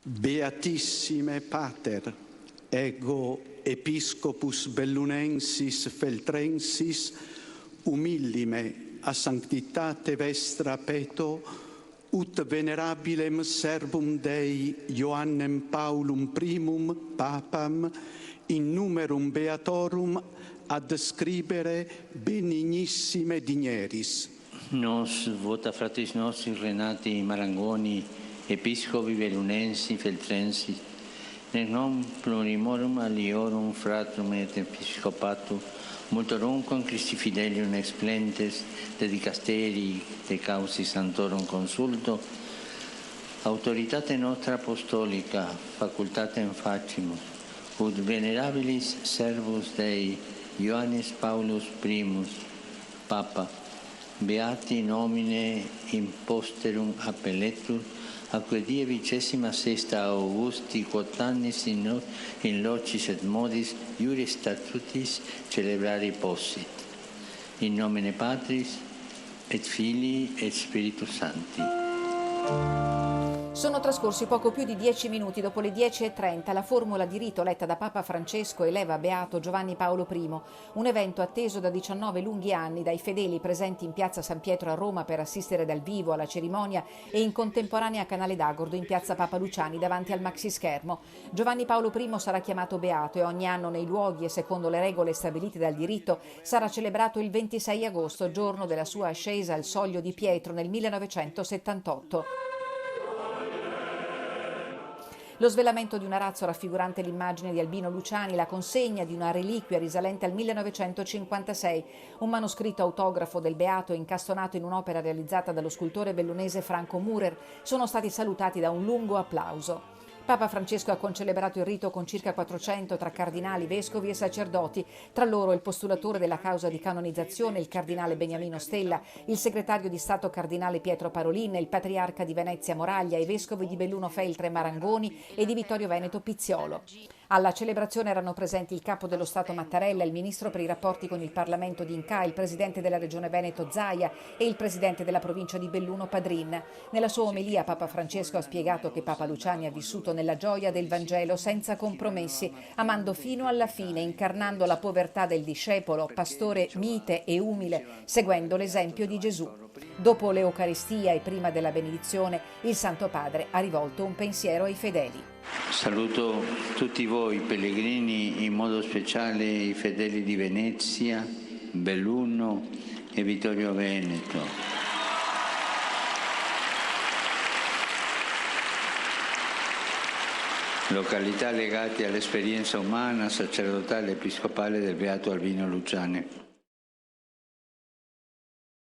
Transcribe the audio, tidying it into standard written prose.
Beatissime Pater, ego Episcopus Bellunensis Feltrensis, humillime a sanctitate vestra peto, ut venerabilem servum Dei Ioannem Paulum primum Papam in numerum beatorum ad scribere benignissime digneris. Nos vota fratis nostri Renati Marangoni, Episcopi Bellunensi Feltrensis, nec non plurimorum aliorum fratrum et episcopatu, multorumquam Christi fidelium explentes de dicasteri de causi santorum consulto, autoritate nostra apostolica, facultatem facimus, ut venerabilis servus Dei Ioannis Paulus primus, Papa, beati nomine imposterum appelletur, acque die 26 Augusti quotannis in locis et modis iuris statutis celebrari possit. In nomine Patris et Filii et Spiritus Sancti. Sono trascorsi poco più di 10 minuti dopo le 10:30. La formula di rito letta da Papa Francesco eleva beato Giovanni Paolo I, un evento atteso da 19 lunghi anni dai fedeli presenti in piazza San Pietro a Roma per assistere dal vivo alla cerimonia e in contemporanea a Canale d'Agordo in piazza Papa Luciani davanti al maxischermo. Giovanni Paolo I sarà chiamato beato e ogni anno nei luoghi e secondo le regole stabilite dal diritto sarà celebrato il 26 agosto, giorno della sua ascesa al Soglio di Pietro nel 1978. Lo svelamento di un arazzo raffigurante l'immagine di Albino Luciani, la consegna di una reliquia risalente al 1956, un manoscritto autografo del beato incastonato in un'opera realizzata dallo scultore bellunese Franco Murer, sono stati salutati da un lungo applauso. Papa Francesco ha concelebrato il rito con circa 400 tra cardinali, vescovi e sacerdoti, tra loro il postulatore della causa di canonizzazione, il cardinale Beniamino Stella, il segretario di Stato cardinale Pietro Parolin, il patriarca di Venezia Moraglia, i vescovi di Belluno Feltre Marangoni e di Vittorio Veneto Pizziolo. Alla celebrazione erano presenti il capo dello Stato Mattarella, il ministro per i rapporti con il Parlamento D'Incà, il presidente della regione Veneto Zaia e il presidente della provincia di Belluno Padrin. Nella sua omelia Papa Francesco ha spiegato che Papa Luciani ha vissuto nella gioia del Vangelo senza compromessi, amando fino alla fine, incarnando la povertà del discepolo, pastore mite e umile, seguendo l'esempio di Gesù. Dopo l'Eucaristia e prima della benedizione, il Santo Padre ha rivolto un pensiero ai fedeli. Saluto tutti voi pellegrini, in modo speciale i fedeli di Venezia, Belluno e Vittorio Veneto. Località legate all'esperienza umana, sacerdotale e episcopale del beato Albino Luciani.